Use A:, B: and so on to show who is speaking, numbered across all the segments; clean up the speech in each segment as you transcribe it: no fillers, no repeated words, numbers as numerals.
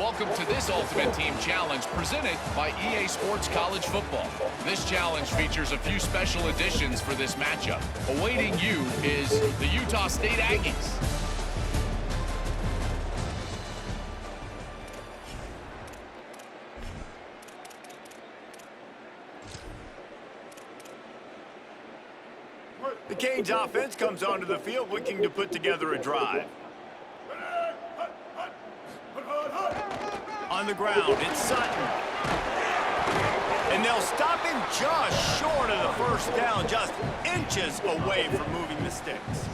A: Welcome to this Ultimate Team Challenge presented by EA Sports College Football. This challenge features a few special additions for this matchup. Awaiting you is the Utah State Aggies.
B: The Canes offense comes onto the field looking to put together a drive. On the ground, it's Sutton. And they'll stop him just short of the first down, just inches away from moving the sticks.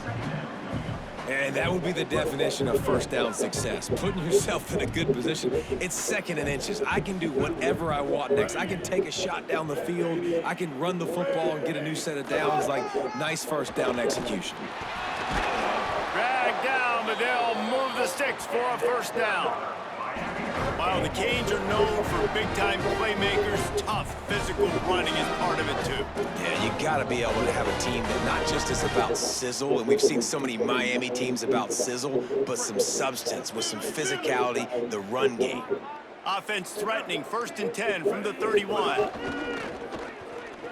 C: And that would be the definition of first down success. Putting yourself in a good position. It's second and inches. I can do whatever I want next. I can take a shot down the field. I can run the football and get a new set of downs. Like, nice first down execution.
B: Drag down, but they'll move the sticks for a first down. While the Canes are known for big-time playmakers, tough physical running is part of it, too.
C: Yeah, you got to be able to have a team that not just is about sizzle, and we've seen so many Miami teams about sizzle, but some substance with some physicality, the run game.
B: Offense threatening, 1st and 10 from the 31.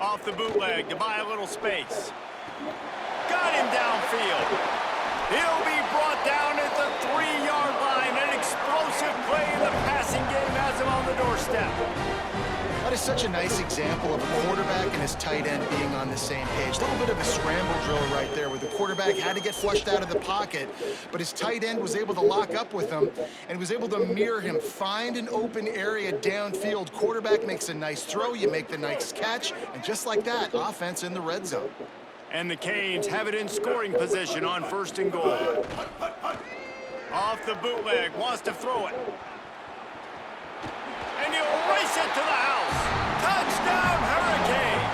B: Off the bootleg to buy a little space. Got him downfield. He'll be brought down at the 3-yard line. An explosive play in the passing game has him on the doorstep.
D: That is such a nice example of a quarterback and his tight end being on the same page. A little bit of a scramble drill right there where the quarterback had to get flushed out of the pocket, but his tight end was able to lock up with him and was able to mirror him, find an open area downfield. Quarterback makes a nice throw, you make the nice catch, and just like that, offense in the red zone.
B: And the Canes have it in scoring position on 1st and goal. Off the bootleg, wants to throw it. And he'll race it to the house. Touchdown, Hurricanes!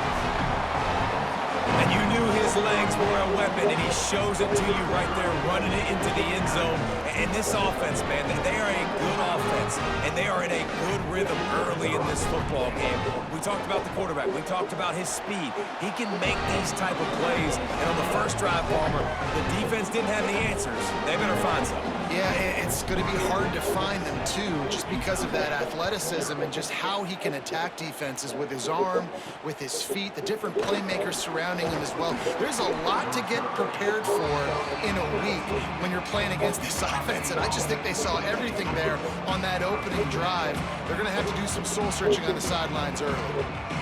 C: And you knew his legs were a weapon, and he shows it to you right there, running it into the end zone. And this offense, man, they are a good offense, and they are in a good rhythm early in this football game. We talked about the quarterback. We talked about his speed. He can make these type of plays. And on the first drive, Palmer, the defense didn't have the answers. They better find some.
D: Yeah, it's going to be hard to find them, too, just because of that athleticism and just how he can attack defenses with his arm, with his feet, the different playmakers surrounding him as well. There's a lot to get prepared for in a week when you're playing against this offense, and I just think they saw everything there on that opening drive. They're going to have to do some soul-searching on the sidelines early.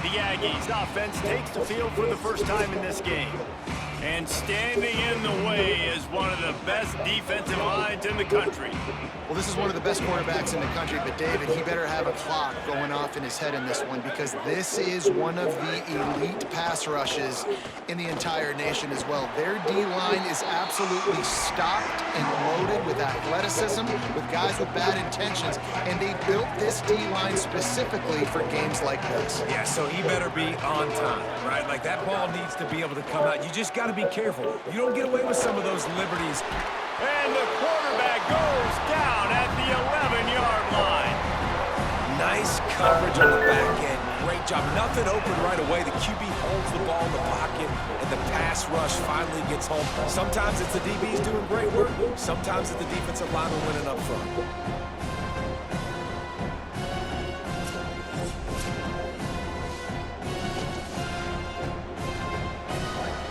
B: The Aggies offense takes the field for the first time in this game. And standing in the way is one of the best defensive lines in the country.
D: Well, this is one of the best quarterbacks in the country, but David, he better have a clock going off in his head in this one because this is one of the elite pass rushes in the entire nation as well. Their D-line is absolutely stocked and loaded with athleticism, with guys with bad intentions, and they built this D-line specifically for games like this.
C: Yeah, so he better be on time, right? Like, that ball needs to be able to come out. You just got to be careful. You don't get away with some of those liberties.
B: And the quarterback goes down at the 11-yard line.
C: Nice coverage on the back end. Great job. Nothing open right away. The QB holds the ball in the pocket, and the pass rush finally gets home. Sometimes it's the DBs doing great work. Sometimes it's the defensive lineman winning up front.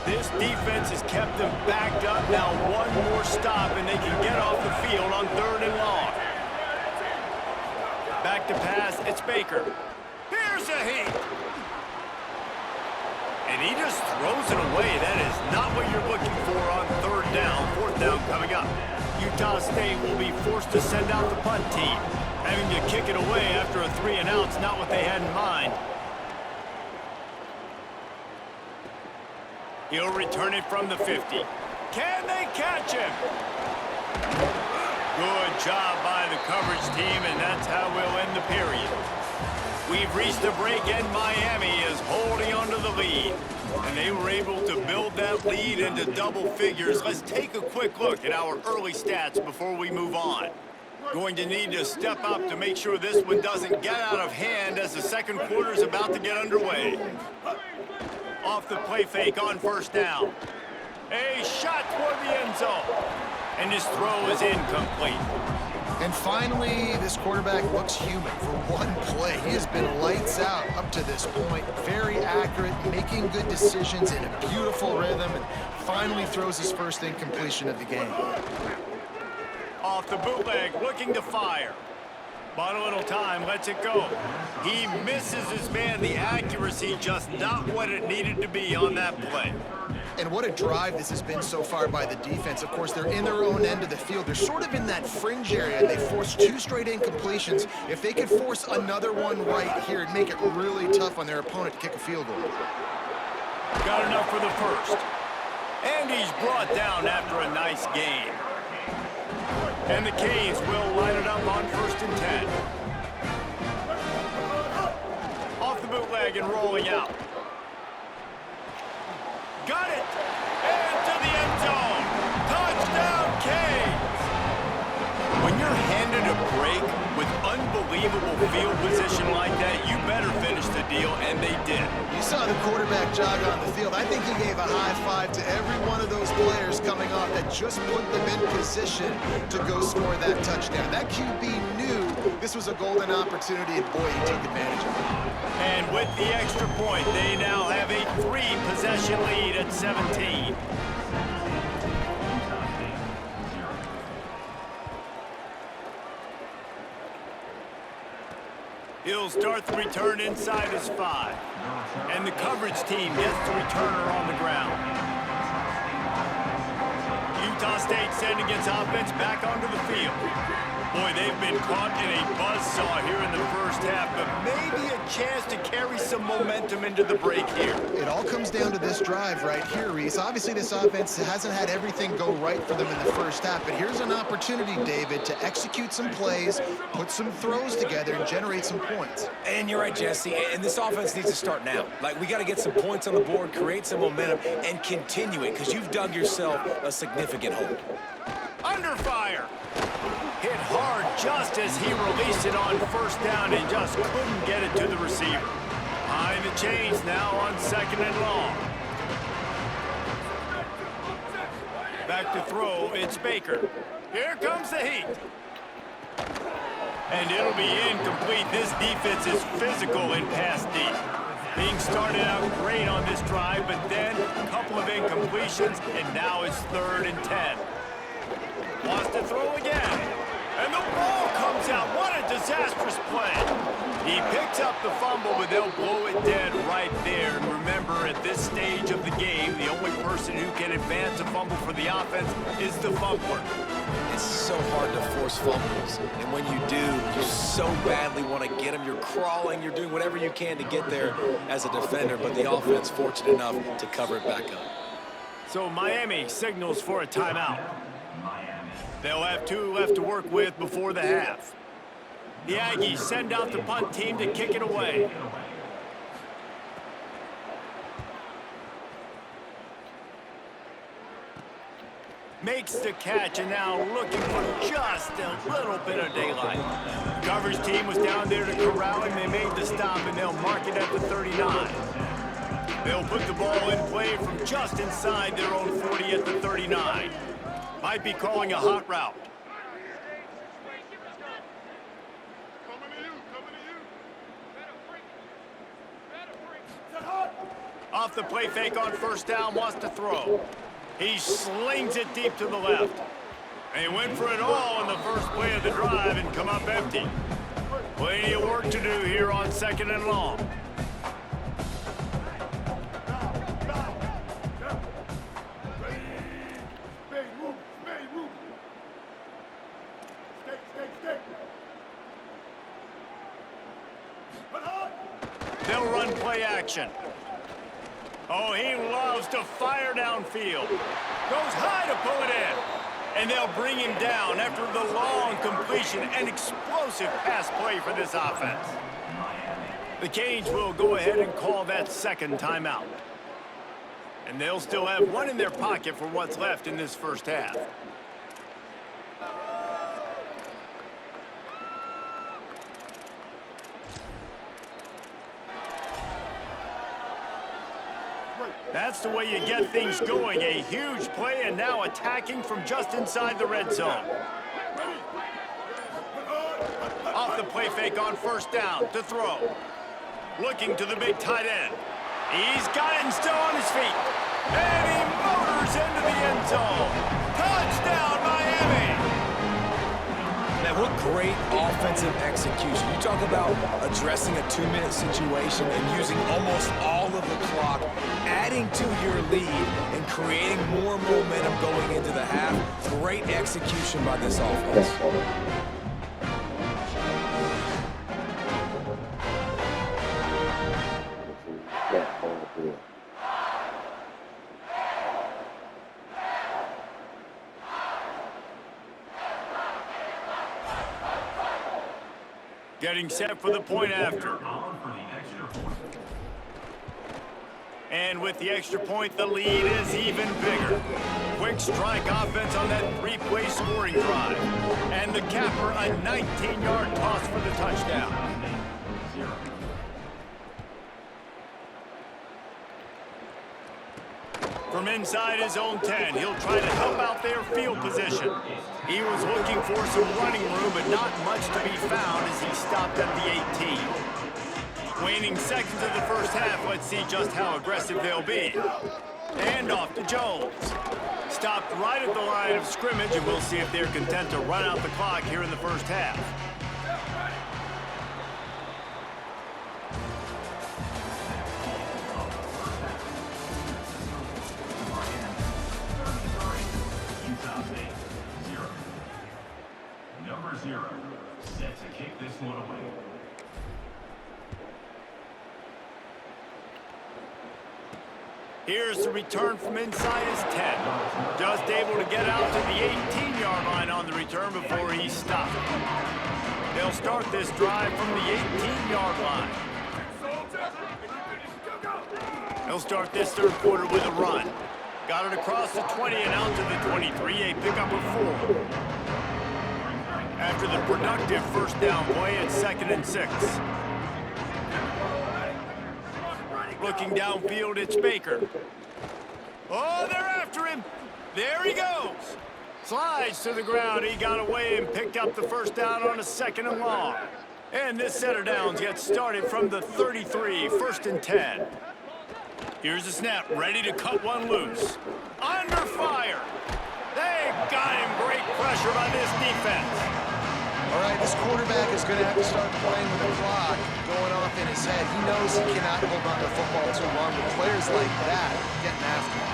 B: This defense has kept them backed up. Now one more stop, and they can get off the field on 3rd and long. Back to pass, it's Baker. Here's a heat. And he just throws it away. That is not what you're looking for on 3rd down. 4th down coming up. Utah State will be forced to send out the punt team. Having to kick it away after a 3-and-out's not what they had in mind. He'll return it from the 50. Can they catch him? Good job by the coverage team, and that's how we'll end the period. We've reached the break, and Miami is holding on to the lead. And they were able to build that lead into double figures. Let's take a quick look at our early stats before we move on. Going to need to step up to make sure this one doesn't get out of hand as the second quarter is about to get underway. Off the play fake on 1st down. A shot toward the end zone. And his throw is incomplete.
D: And finally, this quarterback looks human for one play. He has been lights out up to this point. Very accurate, making good decisions in a beautiful rhythm, and finally throws his first incompletion of the game.
B: Off the bootleg, looking to fire. But a little time, lets it go. He misses his man. The accuracy just not what it needed to be on that play.
D: And what a drive this has been so far by the defense. Of course, they're in their own end of the field. They're sort of in that fringe area. They forced 2 straight incompletions. If they could force another one right here, it'd make it really tough on their opponent to kick a field goal.
B: Got enough for the first. And he's brought down after a nice game. And the Canes will line it up on 1st and 10. Off the bootleg and rolling out. Got it! And to the end zone! Touchdown, Canes! When you're handed a break with unbelievable field position like that, you better finish the deal, and they did.
D: You saw the quarterback jog on the field. I think he gave a high five to every one of those players coming off that just put them in position to go score that touchdown. That QB knew this was a golden opportunity, and boy, he took advantage of it.
B: And with the extra point, they now have a 3-possession lead at 17. He'll start the return inside his 5. And the coverage team gets the returner on the ground. Utah State sending its offense back onto the field. Boy, they've been caught in a buzzsaw here in the first half, but maybe a chance to carry some momentum into the break here.
D: It all comes down to this drive right here, Reese. Obviously, this offense hasn't had everything go right for them in the first half, but here's an opportunity, David, to execute some plays, put some throws together, and generate some points.
C: And you're right, Jesse, and this offense needs to start now. Like, we got to get some points on the board, create some momentum, and continue it, because you've dug yourself a significant hole.
B: Under fire. Hit hard just as he released it on 1st down and just couldn't get it to the receiver. Behind the chains now on 2nd and long. Back to throw, it's Baker. Here comes the heat. And it'll be incomplete. This defense is physical in pass deep. Being started out great on this drive, but then a couple of incompletions, and now it's 3rd and 10. Wants to throw again. And the ball comes out. What a disastrous play. He picks up the fumble, but they'll blow it dead right there. And remember, at this stage of the game, the only person who can advance a fumble for the offense is the fumbler.
C: It's so hard to force fumbles, and when you do, you so badly want to get them. You're crawling, you're doing whatever you can to get there as a defender, but the offense fortunate enough to cover it back up.
B: So Miami signals for a timeout. They'll have 2 left to work with before the half. The Aggies send out the punt team to kick it away. Makes the catch and now looking for just a little bit of daylight. The coverage team was down there to corral him. They made the stop and they'll mark it at the 39. They'll put the ball in play from just inside their own 40 at the 39. Might be calling a hot route. Off the play fake on 1st down, wants to throw. He slings it deep to the left. And he went for it all in the first play of the drive and come up empty. Plenty of work to do here on 2nd and long. They'll run play action. Oh, he loves to fire downfield. Goes high to pull it in. And they'll bring him down after the long completion and explosive pass play for this offense. The Canes will go ahead and call that 2nd timeout. And they'll still have 1 in their pocket for what's left in this first half. That's the way you get things going. A huge play and now attacking from just inside the red zone. Off the play fake on first down to throw. Looking to the big tight end. He's got it and still on his feet. And he motors into the end zone. Touchdown, Miami!
C: Man, what great offensive execution. You talk about addressing a 2-minute situation and using almost all of the clock, adding to your lead and creating more momentum going into the half. Great execution by this offense.
B: Getting set for the point after. And with the extra point, the lead is even bigger. Quick strike offense on that 3-play scoring drive. And the capper, a 19-yard toss for the touchdown. From inside his own 10, he'll try to help out their field position. He was looking for some running room, but not much to be found as he stopped at the 18. Waning seconds of the first half, let's see just how aggressive they'll be. And off to Jones. Stopped right at the line of scrimmage, and we'll see if they're content to run out the clock here in the first half.
E: Number 0, set to kick this one away.
B: Here's the return from inside his 10. Just able to get out to the 18-yard line on the return before he stopped. They'll start this drive from the 18-yard line. They'll start this third quarter with a run. Got it across the 20 and out to the 23, a pickup of 4. After the productive first down play at 2nd and 6. Looking downfield, it's Baker. Oh, they're after him. There he goes. Slides to the ground. He got away and picked up the first down on a 2nd and long. And this set of downs gets started from the 33, 1st and 10. Here's the snap, ready to cut one loose. Under fire. They got him. Great pressure by this defense.
D: All right, this quarterback is going to have to start playing with the clock going off in his head. He knows he cannot hold on to the football too long, but players like that getting after him.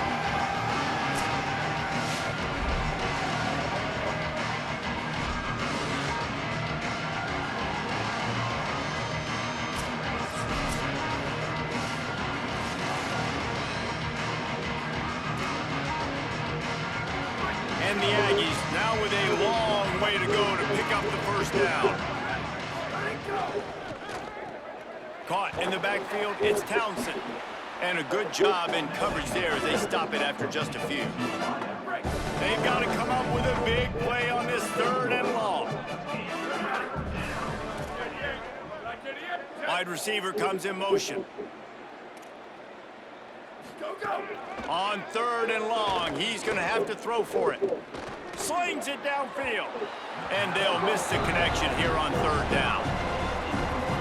B: And the Aggies now with a long way to go to pick up the first down. Caught in the backfield, it's Townsend. And a good job in coverage there as they stop it after just a few. They've got to come up with a big play on this 3rd and long. Wide receiver comes in motion. On 3rd and long, he's going to have to throw for it. Slings it downfield. And they'll miss the connection here on 3rd down.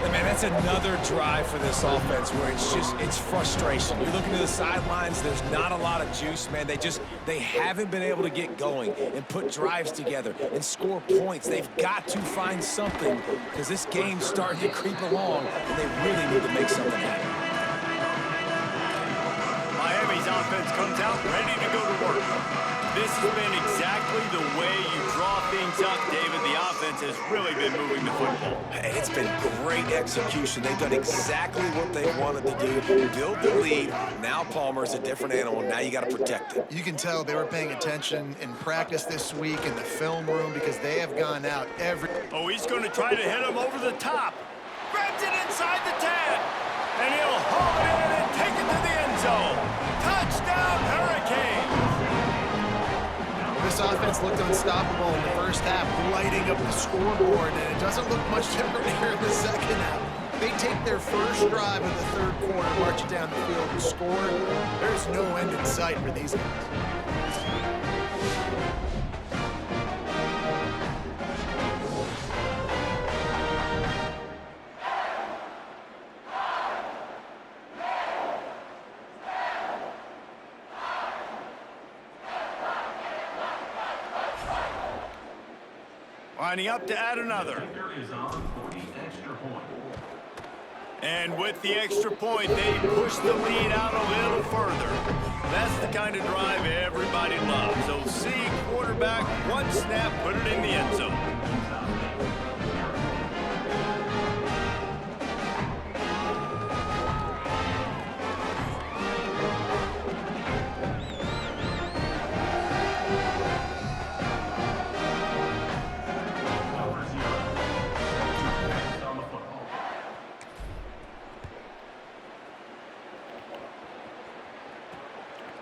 C: And man, that's another drive for this offense where it's frustration. You're looking to the sidelines, there's not a lot of juice, man. They haven't been able to get going and put drives together and score points. They've got to find something because this game's starting to creep along and they really need to make something happen.
B: Miami's offense comes out ready to go to work. This has been exactly the way you draw things up, David. The offense has really been moving the football.
C: And it's been great execution. They've done exactly what they wanted to do. Build the lead. Now Palmer's a different animal. Now you got to protect it.
D: You can tell they were paying attention in practice this week in the film room because they have gone out every...
B: Oh, he's going to try to hit him over the top. Grabs it inside the 10. And he'll haul it in and take it to the end zone. Touchdown, Hurricanes.
D: This offense looked unstoppable in the first half, lighting up the scoreboard, and it doesn't look much different here in the second half. They take their first drive of the third quarter, march it down the field, and score. There's no end in sight for these guys.
B: Lining up to add another.
E: Defender is on for the extra point.
B: And with the extra point, they push the lead out a little further. That's the kind of drive everybody loves. So see quarterback, one snap, put it in the end zone.
E: Number 0. Set to pass on the football.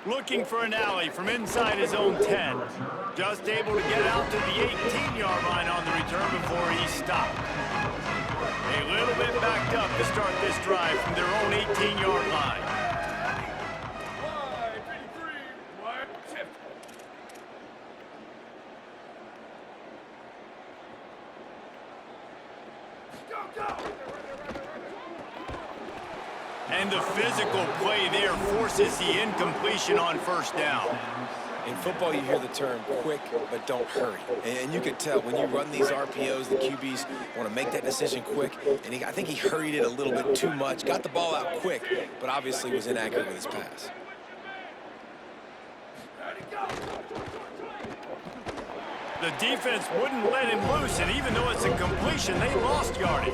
B: Looking for an alley from inside his own 10. Just able to get out to the 18-yard line on the return before he stopped. A little bit backed up to start this drive from their own 18-yard line. And the physical play there forces the incompletion on first down.
C: In football, you hear the term quick, but don't hurry. And you can tell when you run these RPOs, the QBs want to make that decision quick. And I think he hurried it a little bit too much, got the ball out quick, but obviously was inaccurate with his pass.
B: The defense wouldn't let him loose, and even though it's a completion, they lost yardage.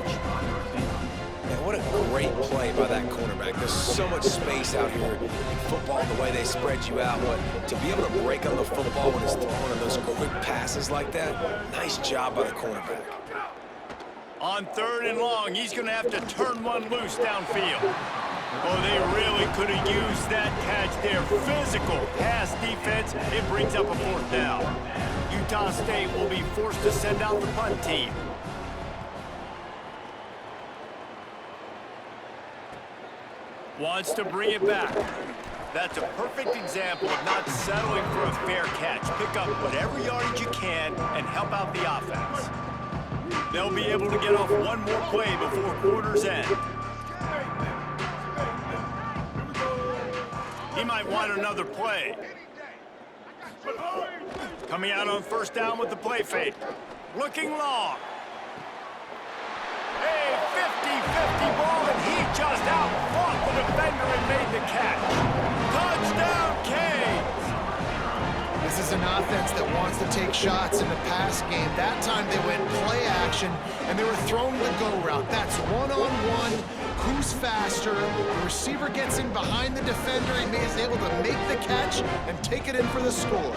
C: Man, what a great play by that cornerback. There's so much space out here in football, the way they spread you out. But to be able to break on the football when it's thrown in those quick passes like that, nice job by the cornerback.
B: On 3rd and long, he's going to have to turn one loose downfield. Oh, they really could have used that catch there. Physical pass defense. It brings up a 4th down. Utah State will be forced to send out the punt team. Wants to bring it back. That's a perfect example of not settling for a fair catch. Pick up whatever yardage you can and help out the offense. They'll be able to get off one more play before quarter's end. He might want another play. Coming out on 1st down with the play fake. Looking long. A 50-50 ball, and he just outfought the defender and made the catch. Touchdown, Canes!
D: This is an offense that wants to take shots in the pass game. That time they went play action, and they were throwing the go route. That's one-on-one. Who's faster? The receiver gets in behind the defender. He is able to make the catch and take it in for the score.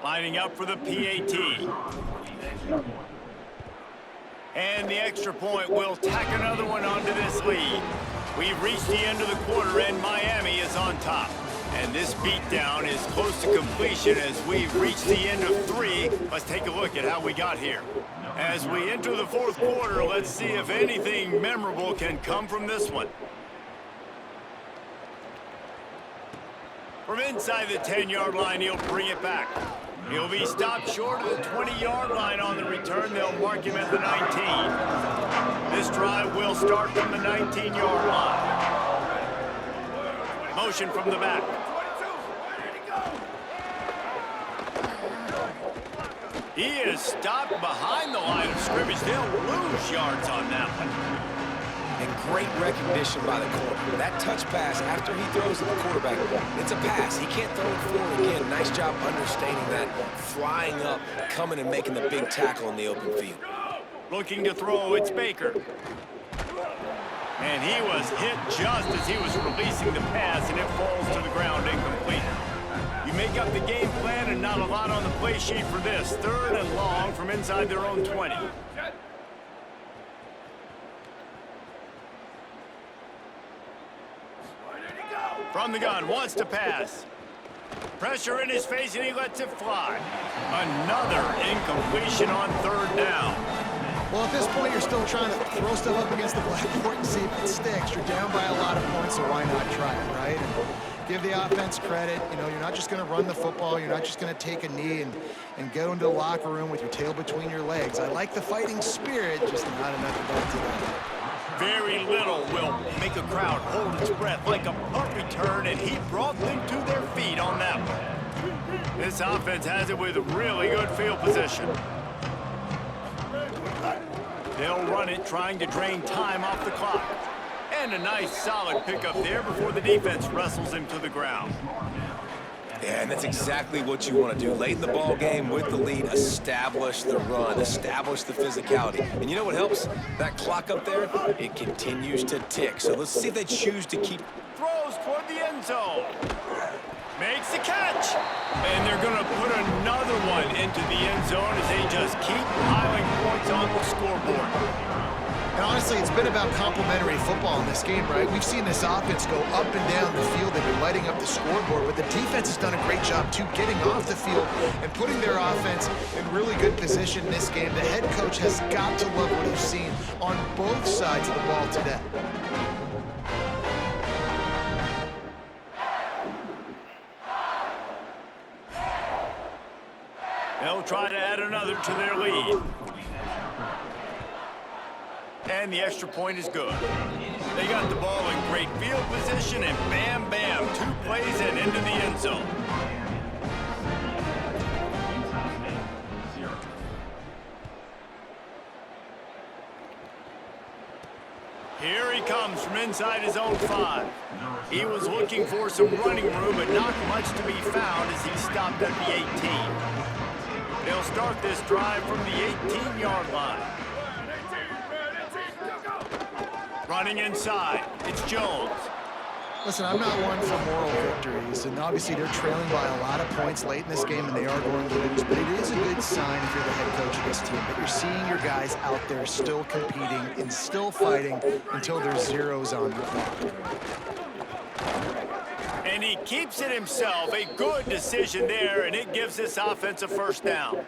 B: Lining up for the PAT. And the extra point will tack another one onto this lead. We've reached the end of the quarter, and Miami is on top. And this beatdown is close to completion as we've reached the end of 3. Let's take a look at how we got here. As we enter the 4th quarter, let's see if anything memorable can come from this one. From inside the 10-yard line, he'll bring it back. He'll be stopped short of the 20-yard line on the return. They'll mark him at the 19. This drive will start from the 19-yard line. Motion from the back. He is stopped behind the line of scrimmage. They'll lose yards on that one.
C: And great recognition by the corner. That touch pass after he throws to the quarterback, it's a pass. He can't throw it forward again. Nice job understanding that, flying up, coming and making the big tackle in the open field.
B: Looking to throw, it's Baker. And he was hit just as he was releasing the pass, and it falls to the ground incomplete. You make up the game plan and not a lot on the play sheet for this. 3rd and long from inside their own 20. From the gun, wants to pass. Pressure in his face, and he lets it fly. Another incompletion on 3rd down.
D: Well, at this point, you're still trying to throw stuff up against the blackboard and see if it sticks. You're down by a lot of points, so why not try it, right? And give the offense credit. You know, you're not just going to run the football. You're not just going to take a knee and go into the locker room with your tail between your legs. I like the fighting spirit, just not enough about today.
B: Very little will make a crowd hold its breath like a punt return, and he brought them to their feet on that one. This offense has it with really good field position. They'll run it, trying to drain time off the clock. And a nice solid pickup there before the defense wrestles him to the ground.
C: Yeah, and that's exactly what you want to do. Late in the ball game with the lead, establish the run, establish the physicality. And you know what helps? That clock up there, it continues to tick. So let's see if they choose to keep...
B: Throws toward the end zone. Makes the catch. And they're going to put another one into the end zone as they just keep piling points on the scoreboard.
D: And honestly, it's been about complementary football in this game, right? We've seen this offense go up and down the field. They've been lighting up the scoreboard, but the defense has done a great job, too, getting off the field and putting their offense in really good position in this game. The head coach has got to love what he's seen on both sides of the ball today.
B: They'll try to add another to their lead. And the extra point is good. They got the ball in great field position, and bam, bam, 2 plays and into the end zone. Here he comes from inside his own 5. He was looking for some running room, but not much to be found as he stopped at the 18. They'll start this drive from the 18-yard line. Running inside, it's Jones.
D: Listen, I'm not one for moral victories, and obviously they're trailing by a lot of points late in this game, and they are going to lose, but it is a good sign if you're the head coach of this team that you're seeing your guys out there still competing and still fighting until there's zeros on the clock.
B: And he keeps it himself. A good decision there, and it gives this offense a first down.